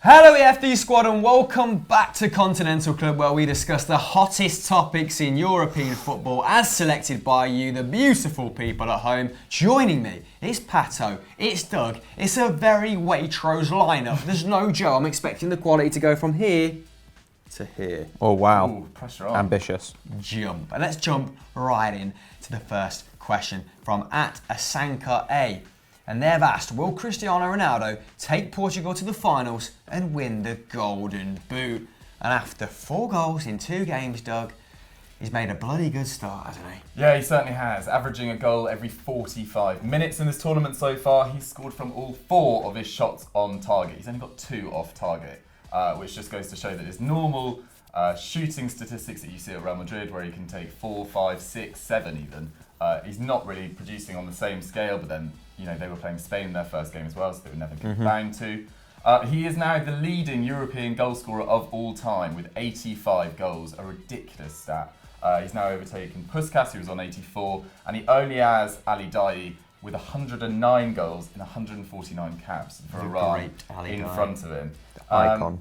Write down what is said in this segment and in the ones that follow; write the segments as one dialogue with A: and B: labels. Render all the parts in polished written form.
A: Hello EFD squad and welcome back to Continental Club, where we discuss the hottest topics in European football as selected by you, the beautiful people at home. Joining me, it's Pato, it's Doug, it's a very Waitrose lineup. There's no Joe. I'm expecting the quality to go from here to here.
B: Oh wow,
C: Ooh, pressure on.
B: Ambitious.
A: Jump. And let's jump right in to the first question from @Asanka A. And they've asked, will Cristiano Ronaldo take Portugal to the finals and win the Golden Boot? And after 4 goals in 2 games, Doug, he's made a bloody good start, hasn't he?
C: Yeah, he certainly has, averaging a goal every 45 minutes in this tournament so far. He's scored from all 4 of his shots on target. He's only got 2 off target, which just goes to show that his normal shooting statistics that you see at Real Madrid, where he can take 4, 5, 6, 7 even, he's not really producing on the same scale, but then they were playing Spain in their first game as well, so they were never bound to. He is now the leading European goal scorer of all time with 85 goals, a ridiculous stat. He's now overtaken Puskas, who was on 84, and he only has Ali Daei with 109 goals in 149 caps for Iran in front of him.
B: Icon.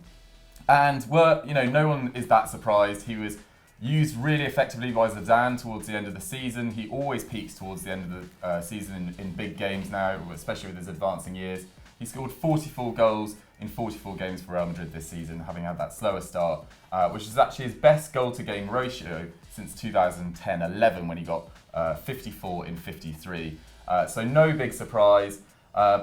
C: And no one is that surprised. He was used really effectively by Zidane towards the end of the season. He always peaks towards the end of the season in big games now, especially with his advancing years. He scored 44 goals in 44 games for Real Madrid this season, having had that slower start, which is actually his best goal-to-game ratio since 2010-11, when he got 54 in 53. So no big surprise.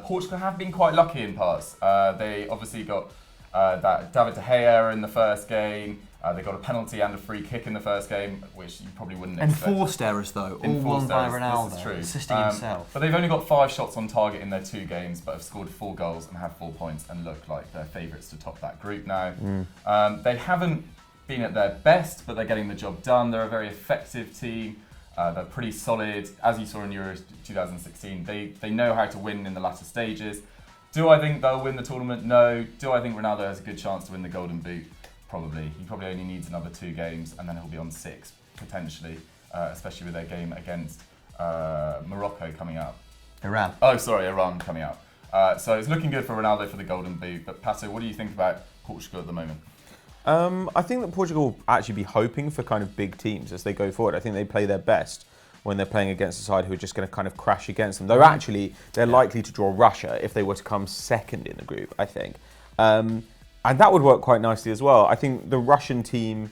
C: Portugal have been quite lucky in parts. They obviously got that David De Gea in the first game. They got a penalty and a free kick in the first game, which you probably wouldn't expect.
A: Enforced errors though, all won by Ronaldo,
C: this is true.
A: assisting himself.
C: But they've only got 5 shots on target in their 2 games, but have scored 4 goals and have 4 points and look like they're favourites to top that group now. They haven't been at their best, but they're getting the job done. They're a very effective team. They're pretty solid. As you saw in Euro 2016, they know how to win in the latter stages. Do I think they'll win the tournament? No. Do I think Ronaldo has a good chance to win the Golden Boot? Probably. He probably only needs another 2 games and then he'll be on 6, potentially, especially with their game against Morocco coming up.
A: Iran
C: coming up. So it's looking good for Ronaldo for the Golden Boot. But Pato, what do you think about Portugal at the moment?
B: I think that Portugal will actually be hoping for kind of big teams as they go forward. I think they play their best when they're playing against a side who are just going to kind of crash against them. Though actually, they're likely to draw Russia if they were to come second in the group, I think. And that would work quite nicely as well. I think the Russian team,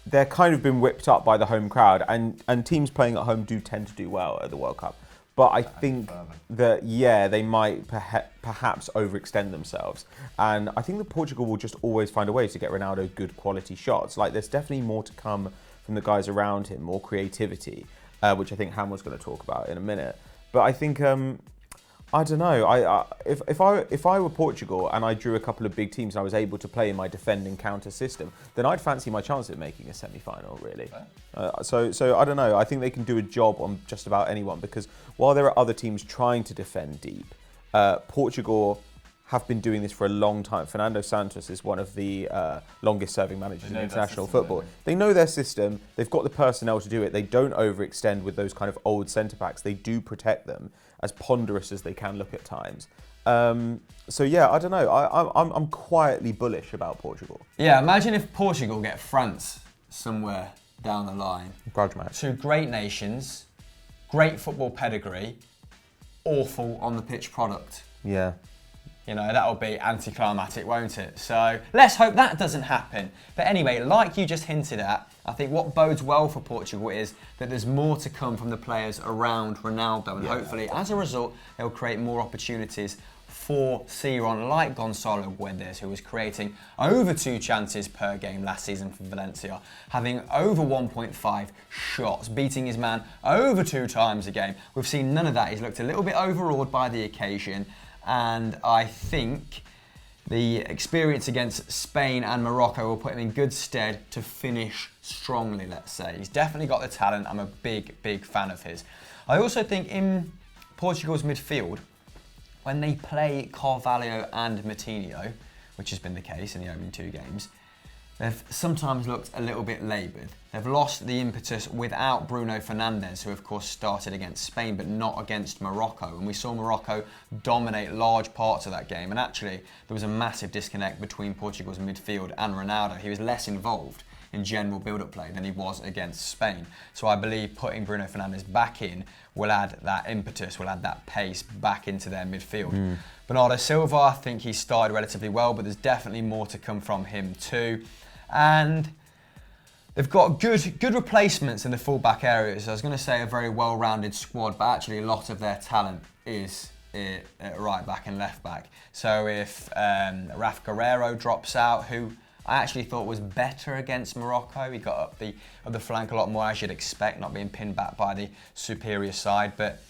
B: they're kind of been whipped up by the home crowd, and teams playing at home do tend to do well at the World Cup. But I think that, they might perhaps overextend themselves. And I think that Portugal will just always find a way to get Ronaldo good quality shots. Like, there's definitely more to come from the guys around him, more creativity, which I think Ham was going to talk about in a minute. But I think, I don't know. If I were Portugal and I drew a couple of big teams and I was able to play in my defend and counter system, then I'd fancy my chance at making a semi-final, really. So I don't know. I think they can do a job on just about anyone, because while there are other teams trying to defend deep, Portugal have been doing this for a long time. Fernando Santos is one of the longest-serving managers in international football. They know their system. They've got the personnel to do it. They don't overextend with those kind of old centre-backs. They do protect them, as ponderous as they can look at times. So yeah, I don't know. I'm quietly bullish about Portugal.
A: Yeah, imagine if Portugal get France somewhere down the line.
B: Grudge match.
A: 2 great nations, great football pedigree, awful on the pitch product.
B: Yeah.
A: That'll be anticlimactic, won't it? So let's hope that doesn't happen. But anyway, like you just hinted at, I think what bodes well for Portugal is that there's more to come from the players around Ronaldo. And hopefully, as a result, they'll create more opportunities for Ciron, like Gonçalo Guedes, who was creating over 2 chances per game last season for Valencia, having over 1.5 shots, beating his man over 2 times a game. We've seen none of that. He's looked a little bit overawed by the occasion. And I think the experience against Spain and Morocco will put him in good stead to finish strongly, let's say. He's definitely got the talent. I'm a big, big fan of his. I also think in Portugal's midfield, when they play Carvalho and Moutinho, which has been the case in the opening 2 games, they've sometimes looked a little bit laboured. They've lost the impetus without Bruno Fernandes, who of course started against Spain, but not against Morocco. And we saw Morocco dominate large parts of that game. And actually, there was a massive disconnect between Portugal's midfield and Ronaldo. He was less involved in general build-up play than he was against Spain. So I believe putting Bruno Fernandes back in will add that impetus, will add that pace back into their midfield. Bernardo Silva, I think he started relatively well, but there's definitely more to come from him too. And they've got good replacements in the full-back areas. I was going to say a very well-rounded squad, but actually a lot of their talent is at right back and left back. So if Rafa Guerreiro drops out, who I actually thought was better against Morocco. He got up the flank a lot more, as you'd expect, not being pinned back by the superior side. But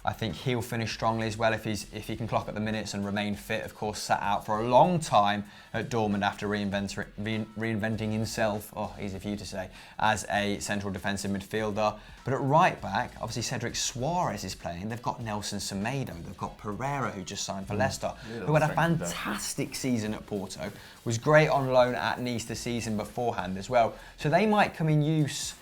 A: I think he'll finish strongly as well if he can clock up the minutes and remain fit. Of course, sat out for a long time at Dortmund after reinventing himself, easy for you to say, as a central defensive midfielder. But at right back, obviously Cedric Suarez is playing. They've got Nelson Semedo. They've got Pereira, who just signed for Leicester, who had a fantastic season at Porto, was great on loan at Nice the season beforehand as well. So they might come in use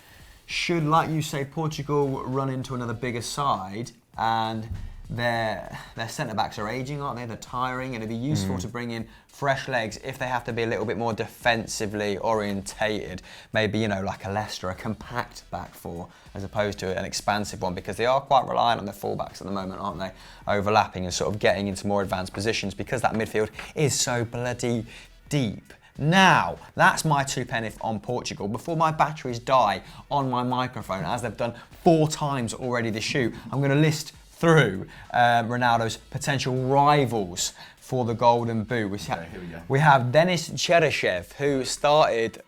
A: should, like you say, Portugal run into another bigger side. And their centre-backs are ageing, aren't they? They're tiring, and it'd be useful to bring in fresh legs if they have to be a little bit more defensively orientated. Maybe, like a Leicester, a compact back four, as opposed to an expansive one, because they are quite reliant on their full-backs at the moment, aren't they? Overlapping and sort of getting into more advanced positions, because that midfield is so bloody deep. Now, that's my 2 penneth on Portugal. Before my batteries die on my microphone, as they've done 4 times already this shoot, I'm going to list through Ronaldo's potential rivals for the Golden Boot. We have Denis Cheryshev, who started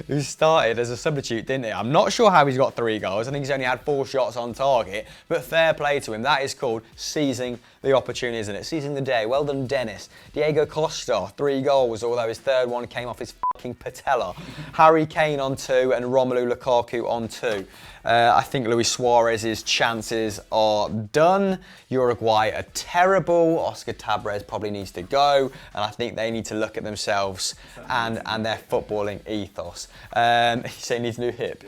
A: as a substitute, didn't he? I'm not sure how he's got 3 goals. I think he's only had 4 shots on target, but fair play to him. That is called seizing the opportunity, isn't it? Seizing the day. Well done, Dennis. Diego Costa, 3 goals, although his 3rd one came off his fucking patella. Harry Kane on 2 and Romelu Lukaku on 2. I think Luis Suarez's chances are done. Uruguay are terrible. Oscar Tabarez probably needs to go, and I think they need to look at themselves and their footballing ethos. You say he needs a new hip.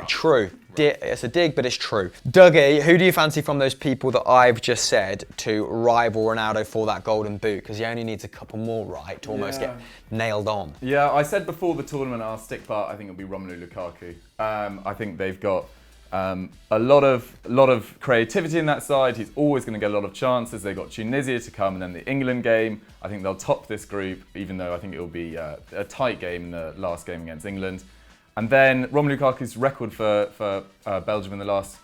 A: True. It's a dig, but it's true. Dougie, who do you fancy from those people that I've just said to rival Ronaldo for that Golden Boot? Because he only needs a couple more right to almost get nailed on.
C: Yeah, I said before the tournament, our stick part, I think it'll be Romelu Lukaku. I think they've got a lot of creativity in that side. He's always going to get a lot of chances. They've got Tunisia to come, and then the England game. I think they'll top this group, even though I think it will be a tight game in the last game against England. And then Romelu Lukaku's record for Belgium in the last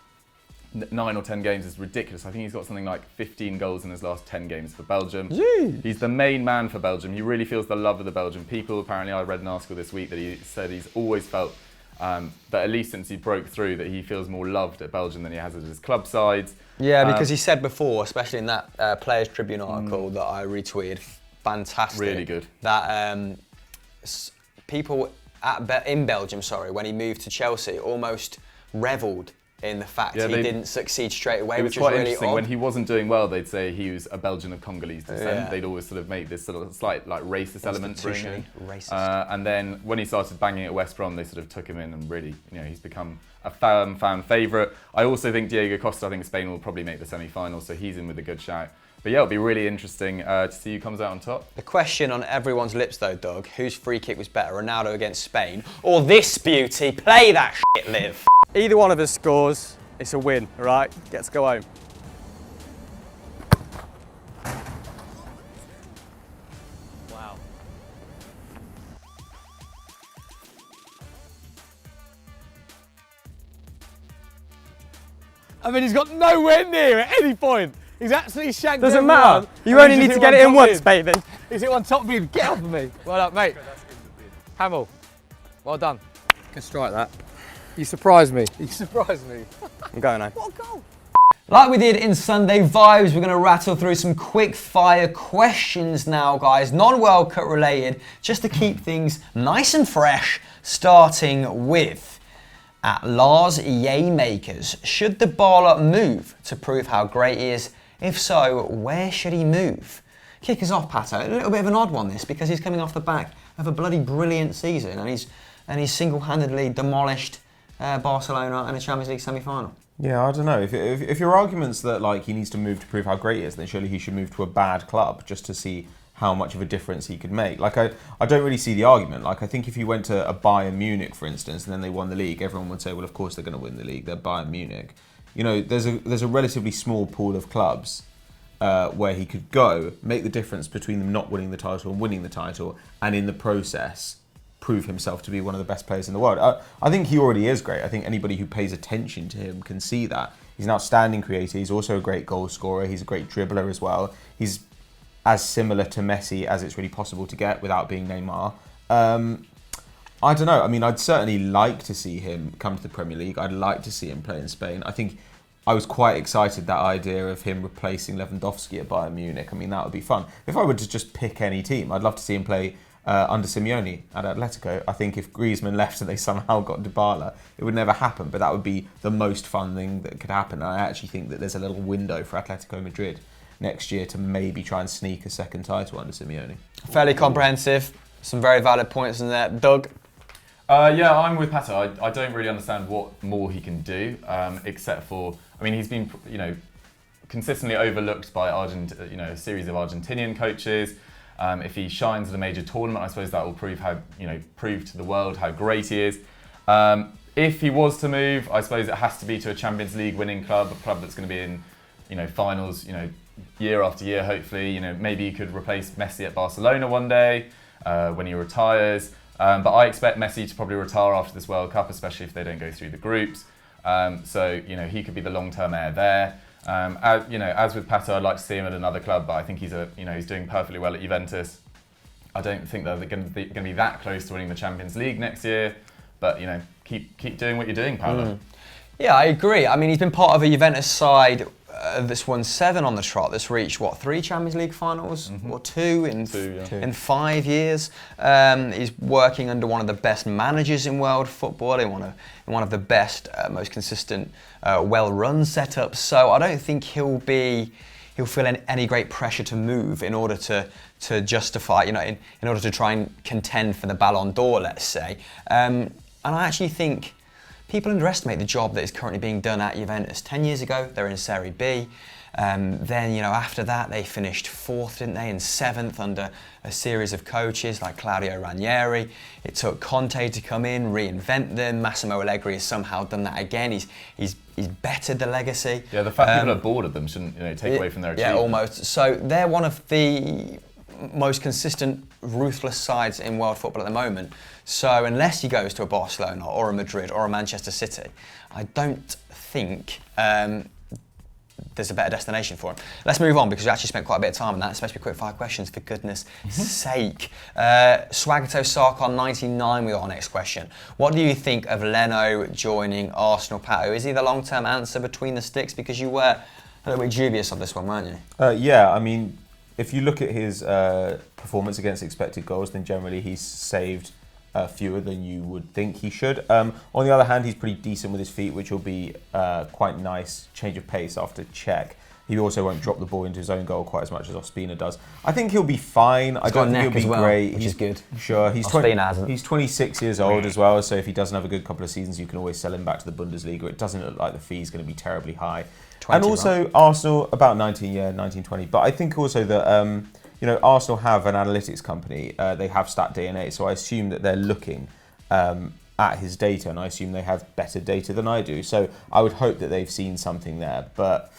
C: 9 or 10 games is ridiculous. I think he's got something like 15 goals in his last 10 games for Belgium.
A: Jeez.
C: He's the main man for Belgium. He really feels the love of the Belgian people. Apparently, I read an article this week that he said he's always felt that at least since he broke through, that he feels more loved at Belgium than he has at his club sides.
A: Yeah, because he said before, especially in that Players Tribune article that I retweeted, fantastic.
C: Really good.
A: That people in Belgium, when he moved to Chelsea, almost revelled in the fact he didn't succeed straight away, which was really odd.
C: When he wasn't doing well, they'd say he was a Belgian of Congolese descent. Yeah. They'd always sort of make this sort of slight racist element bring in.
A: Racist.
C: And then when he started banging at West Brom, they sort of took him in, and really, he's become a fan favourite. I also think Diego Costa, I think Spain will probably make the semi-final, so he's in with a good shout. But yeah, it'll be really interesting to see who comes out on top.
A: The question on everyone's lips though, Doug, whose free kick was better, Ronaldo against Spain, or this beauty? Play that shit, Liv.
D: Either one of us scores, it's a win, all right? Get to go home. Wow. I mean, he's got nowhere near at any point. He's absolutely shanked.
A: Doesn't matter. You only need to get it in once, baby.
D: He's hit on top of me. Get off of me. Well done, mate. Hamill, well done. Good strike, that. You surprised me. You surprised me.
A: I'm going home.
D: What a goal.
A: Like we did in Sunday Vibes, we're going to rattle through some quick fire questions now, guys. Non-World Cup related, just to keep things nice and fresh, starting with... At Lars Yeamakers, should the baller move to prove how great he is? If so, where should he move? kick us off, Pato. A little bit of an odd one, this, because he's coming off the back of a bloody brilliant season, and he's single-handedly demolished Barcelona in a Champions League semi-final.
B: Yeah, I don't know. If your argument's that like he needs to move to prove how great he is, then surely he should move to a bad club just to see how much of a difference he could make. Like I don't really see the argument. Like I think if you went to a Bayern Munich, for instance, and then they won the league, everyone would say, well, of course they're going to win the league. They're Bayern Munich. You know, there's a relatively small pool of clubs where he could go, make the difference between them not winning the title and winning the title, and in the process prove himself to be one of the best players in the world. I think he already is great. I think anybody who pays attention to him can see that. He's an outstanding creator. He's also a great goal scorer. He's a great dribbler as well. He's as similar to Messi as it's really possible to get without being Neymar. I don't know. I mean, I'd certainly like to see him come to the Premier League. I'd like to see him play in Spain. I think I was quite excited that idea of him replacing Lewandowski at Bayern Munich. I mean, that would be fun. If I were to just pick any team, I'd love to see him play under Simeone at Atletico. I think if Griezmann left and they somehow got Dybala, it would never happen, but that would be the most fun thing that could happen. And I actually think that there's a little window for Atletico Madrid next year to maybe try and sneak a second title under Simeone.
A: Fairly comprehensive, some very valid points in there. Doug?
C: Yeah, I'm with Pato. I don't really understand what more he can do, except for, I mean, he's been, consistently overlooked by a series of Argentinian coaches. If he shines at a major tournament, I suppose that will prove to the world how great he is. If he was to move, I suppose it has to be to a Champions League winning club, a club that's going to be in, finals, year after year. Hopefully, maybe he could replace Messi at Barcelona one day when he retires. But I expect Messi to probably retire after this World Cup, especially if they don't go through the groups. So he could be the long-term heir there. As with Pato, I'd like to see him at another club, but I think he's doing perfectly well at Juventus. I don't think they're going to be that close to winning the Champions League next year, but keep doing what you're doing, Paolo.
A: Yeah, I agree. I mean, he's been part of a Juventus side that's won 7 on the trot. That's reached 3 Champions League finals or 2 in 5 years. He's working under one of the best managers in world football, in one of the best, most consistent, well-run setups. So I don't think he'll feel any great pressure to move in order to justify, in order to try and contend for the Ballon d'Or, let's say. And I actually think people underestimate the job that is currently being done at Juventus. 10 years ago, they were in Serie B. Then, after that, they finished 4th, didn't they, and 7th under a series of coaches like Claudio Ranieri. It took Conte to come in, reinvent them. Massimo Allegri has somehow done that again. He's bettered the legacy.
C: Yeah, the fact people are bored of them shouldn't take away from their achievement.
A: Yeah, almost. So they're one of the most consistent, ruthless sides in world football at the moment. So unless he goes to a Barcelona or a Madrid or a Manchester City, I don't think there's a better destination for him. Let's move on, because we actually spent quite a bit of time on that. It's supposed to be quick 5 questions, for goodness sake. Swagato Sarkon 99, we got our next question. What do you think of Leno joining Arsenal, Pato? Is he the long-term answer between the sticks? Because you were a little bit dubious of this one, weren't you?
B: Yeah, I mean, if you look at his performance against expected goals, then generally he's saved fewer than you would think he should. On the other hand, he's pretty decent with his feet, which will be quite nice change of pace after check. He also won't drop the ball into his own goal quite as much as Ospina does. I think he'll be fine. I don't think he'll be great.
A: Which is good.
B: Sure,
A: He's
B: 26 years old as well, so if he doesn't have a good couple of seasons, you can always sell him back to the Bundesliga. It doesn't look like the fee's going to be terribly high.
A: 20,
B: and also
A: right?
B: Arsenal, about 19, 20. But I think also that Arsenal have an analytics company. They have StatDNA, so I assume that they're looking at his data, and I assume they have better data than I do. So I would hope that they've seen something there. But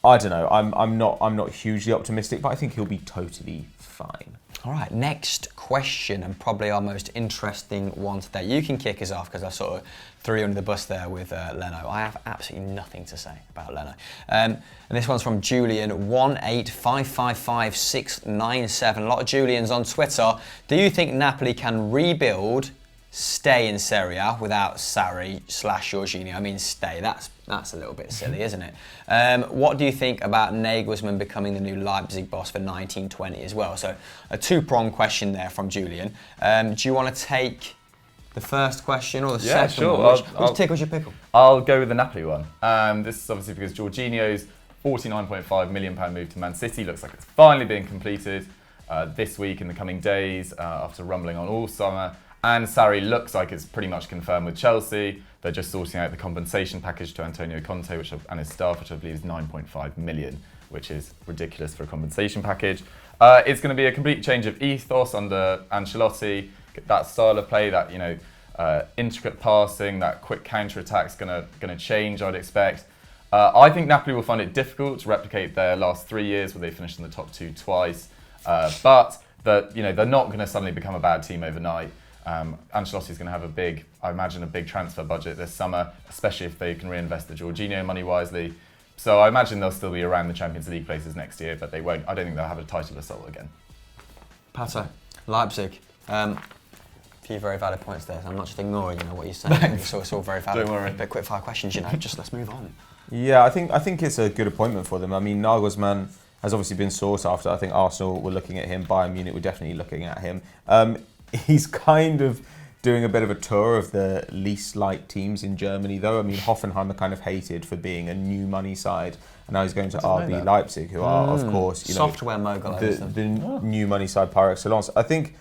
B: I don't know. I'm not hugely optimistic, but I think he'll be totally fine.
A: All right, next question, and probably our most interesting one today. You can kick us off, because I sort of threw you under the bus there with Leno. I have absolutely nothing to say about Leno. And this one's from Julian 185555697. A lot of Julians on Twitter. Do you think Napoli can rebuild, stay in Serie A without Sarri/Jorginho? I mean, stay. That's a little bit silly, isn't it? What do you think about Nagelsmann becoming the new Leipzig boss for 1920 as well? So a 2-pronged question there from Julian. Do you want to take the first question or the second
C: sure.
A: one? Which tickles your pickle?
C: I'll go with the Napoli one. This is obviously because Jorginho's £49.5 million move to Man City looks like it's finally being completed this week, in the coming days, after rumbling on all summer. And Sarri looks like it's pretty much confirmed with Chelsea. They're just sorting out the compensation package to Antonio Conte and his staff, which I believe is 9.5 million, which is ridiculous for a compensation package. It's going to be a complete change of ethos under Ancelotti. That style of play, that intricate passing, that quick counter-attack's going to change, I'd expect. I think Napoli will find it difficult to replicate their last 3 years where they finished in the top 2 twice. But they're not going to suddenly become a bad team overnight. Ancelotti's going to have a big transfer budget this summer, especially if they can reinvest the Jorginho money wisely. So I imagine they'll still be around the Champions League places next year, but they won't. I don't think they'll have a title assault again.
A: Pato, Leipzig. A few very valid points there. I'm not just ignoring what you're saying. It's all very valid.
C: Don't worry.
A: But quick fire questions, just let's move on.
B: Yeah, I think it's a good appointment for them. I mean, Nagelsmann has obviously been sought after. I think Arsenal were looking at him. Bayern Munich were definitely looking at him. He's kind of doing a bit of a tour of the least liked teams in Germany, though. I mean, Hoffenheim are kind of hated for being a new money side, and now he's going to RB Leipzig, who are, of course,
A: software mogul.
B: The new money side par excellence. I think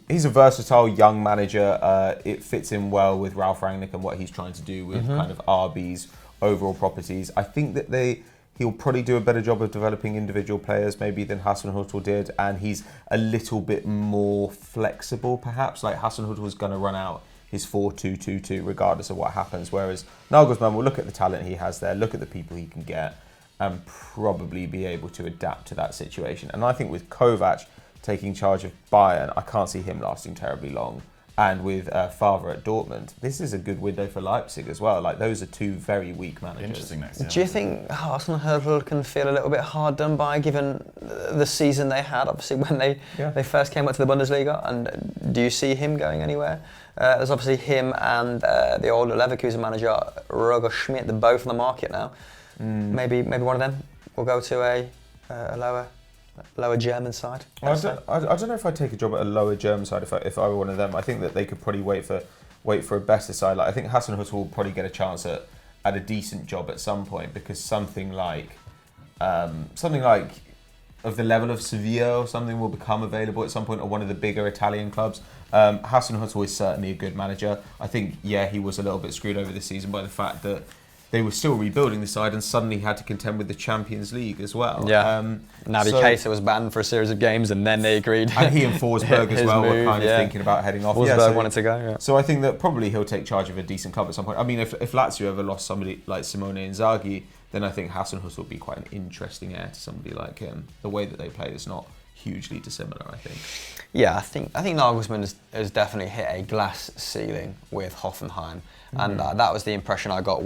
B: he's a versatile young manager. It fits in well with Ralf Rangnick and what he's trying to do with kind of RB's overall properties. I think that he'll probably do a better job of developing individual players maybe than Hasenhüttl did, and he's a little bit more flexible perhaps. Like Hasenhüttl is going to run out his 4-2-2-2 regardless of what happens, whereas Nagelsmann will look at the talent he has there, look at the people he can get, and probably be able to adapt to that situation. And I think with Kovac taking charge of Bayern, I can't see him lasting terribly long. And with Favre at Dortmund, this is a good window for Leipzig as well. Like, those are two very weak managers.
C: Interesting next year.
A: Do you think Hasenhüttl can feel a little bit hard done by, given the season they had, obviously, when they first came up to the Bundesliga? And do you see him going anywhere? There's obviously him and the old Leverkusen manager, Roger Schmidt. They're both on the market now. Maybe one of them will go to a lower German side.
B: I don't know if I'd take a job at a lower German side if I were one of them. I think that they could probably wait for a better side. Like, I think Hasenhüttl will probably get a chance at a decent job at some point, because something like of the level of Sevilla or something will become available at some point, or one of the bigger Italian clubs. Hasenhüttl is certainly a good manager. I think he was a little bit screwed over this season by the fact that they were still rebuilding the side and suddenly had to contend with the Champions League as well.
A: Yeah. Naby Keita was banned for a series of games, and then they agreed.
B: And he and Forsberg as well were kind of thinking about heading off.
A: Forsberg wanted to go. Yeah.
B: So I think that probably he'll take charge of a decent club at some point. I mean, if Lazio ever lost somebody like Simone Inzaghi, then I think Hasenhüttl would be quite an interesting heir to somebody like him. The way that they play is not hugely dissimilar, I think.
A: Yeah, I think Nagelsmann has definitely hit a glass ceiling with Hoffenheim, and that was the impression I got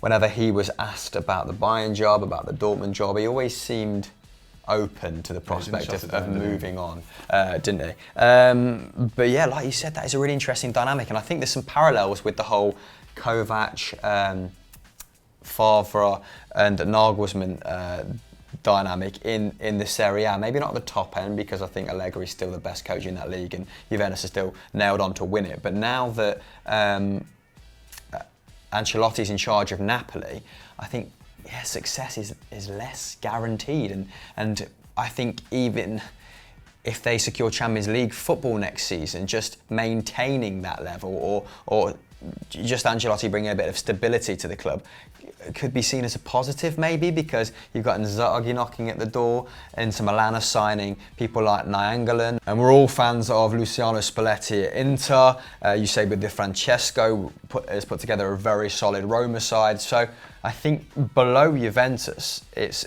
A: whenever he was asked about the Bayern job, about the Dortmund job. He always seemed open to the prospect of moving on, didn't he? But yeah, like you said, that is a really interesting dynamic, and I think there's some parallels with the whole Kovac, Favre and Nagelsmann dynamic in the Serie A. Maybe not at the top end, because I think Allegri is still the best coach in that league and Juventus is still nailed on to win it. But now that Ancelotti's in charge of Napoli, I think success is less guaranteed, and I think even if they secure Champions League football next season, just maintaining that level or just Ancelotti bringing a bit of stability to the club could be seen as a positive, maybe, because you've got Inzaghi knocking at the door, Inter Milan signing people like Nainggolan, and we're all fans of Luciano Spalletti at Inter. You say with Di Francesco has put together a very solid Roma side. So I think below Juventus, it's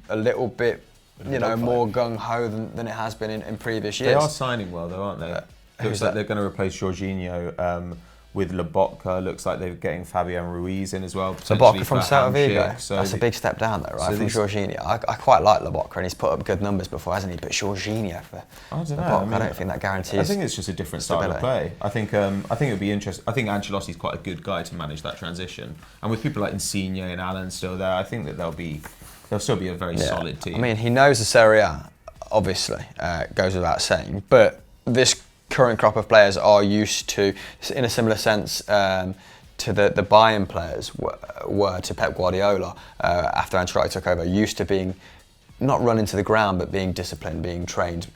A: a little bit more gung-ho than it has been in previous years.
B: They are signing well, though, aren't they? Looks like they're going to replace Jorginho with Lobotka. Looks like they're getting Fabian Ruiz in as well.
A: Lobotka from Celta Vigo.
B: So
A: that's a big step down, though, right? From Jorginho. I quite like Lobotka, and he's put up good numbers before, hasn't he? But Jorginho for Lobotka, I don't think that guarantees.
B: I think it's just a different style of play. I think it would be interesting. I think Ancelotti's quite a good guy to manage that transition, and with people like Insigne and Allen still there, I think that they'll still be a very solid team.
A: I mean, he knows the Serie A, obviously, goes without saying, but this current crop of players are used to, in a similar sense, to the Bayern players were to Pep Guardiola after Ancelotti took over, used to being not run into the ground, but being disciplined, being trained,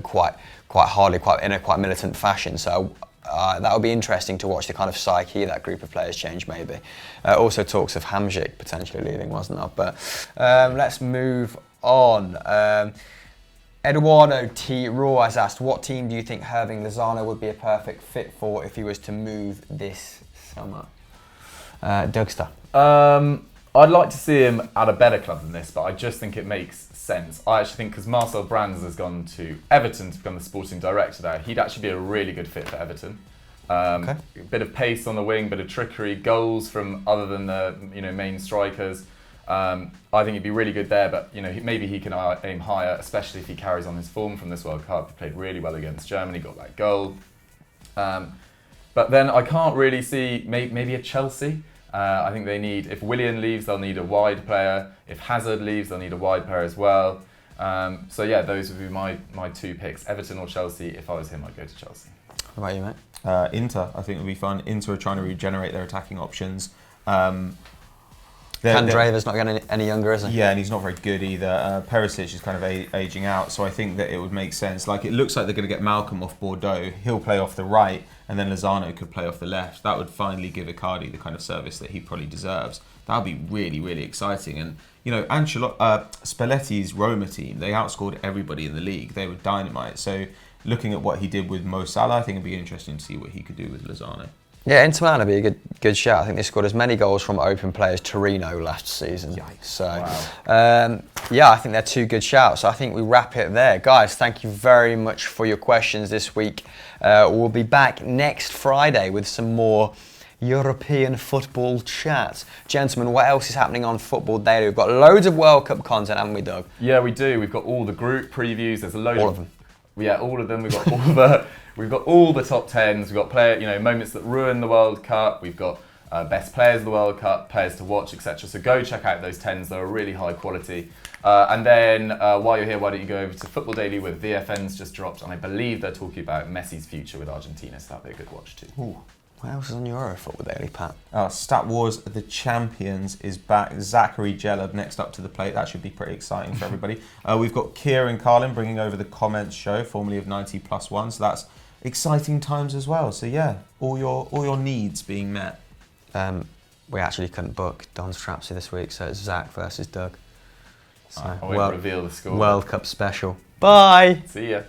A: quite hardly, in a quite militant fashion. So that would be interesting to watch the kind of psyche that group of players change. Maybe also talks of Hamsik potentially leaving, wasn't there? But let's move on. Eduardo T. Raw has asked, what team do you think Hirving Lozano would be a perfect fit for if he was to move this summer? Dougster.
C: I'd like to see him at a better club than this, but I just think it makes sense. I actually think because Marcel Brands has gone to Everton to become the sporting director there, he'd actually be a really good fit for Everton. A bit of pace on the wing, bit of trickery, goals from other than the main strikers. I think he'd be really good there, but maybe he can aim higher, especially if he carries on his form from this World Cup. He played really well against Germany, got that goal. But then I can't really see maybe a Chelsea. I think they need, if Willian leaves, they'll need a wide player. If Hazard leaves, they'll need a wide player as well. So yeah, those would be my two picks, Everton or Chelsea. If I was him, I'd go to Chelsea.
A: What about you, mate?
B: Inter, I think would be fun. Inter are trying to regenerate their attacking options.
A: Candreva's not getting any younger, is he?
B: Yeah, and he's not very good either. Perisic is kind of aging out, so I think that it would make sense. Like, it looks like they're going to get Malcolm off Bordeaux. He'll play off the right, and then Lozano could play off the left. That would finally give Icardi the kind of service that he probably deserves. That would be really, really exciting. And, Spalletti's Roma team, they outscored everybody in the league. They were dynamite. So, looking at what he did with Mo Salah, I think it'd be interesting to see what he could do with Lozano.
A: Yeah, Inter Milan would be a good shout. I think they scored as many goals from open play as Torino last season.
B: Yikes.
A: So,
C: wow.
A: I think they're two good shouts. So I think we wrap it there. Guys, thank you very much for your questions this week. We'll be back next Friday with some more European football chat. Gentlemen, what else is happening on Football Daily? We've got loads of World Cup content, haven't we, Doug?
C: Yeah, we do. We've got all the group previews. There's a load
A: All of them.
C: Yeah, all of them. We've got all the top tens. We've got moments that ruin the World Cup. We've got best players of the World Cup, players to watch, etc. So go check out those tens. They're really high quality. And then while you're here, why don't you go over to Football Daily where VFN's just dropped, and I believe they're talking about Messi's future with Argentina. So that'd be a good watch too.
A: Ooh. What else is on your Football Daily, Pat?
B: Stat Wars The Champions is back. Zachary Jellab next up to the plate. That should be pretty exciting for everybody. We've got Kieran Carlin bringing over the Comments Show, formerly of 90+1. So that's exciting times as well. So yeah, all your needs being met.
A: We actually couldn't book Don Strapsy this week, so it's Zach versus Doug. So
C: I won't reveal the score.
A: World Cup special. Bye.
C: See ya.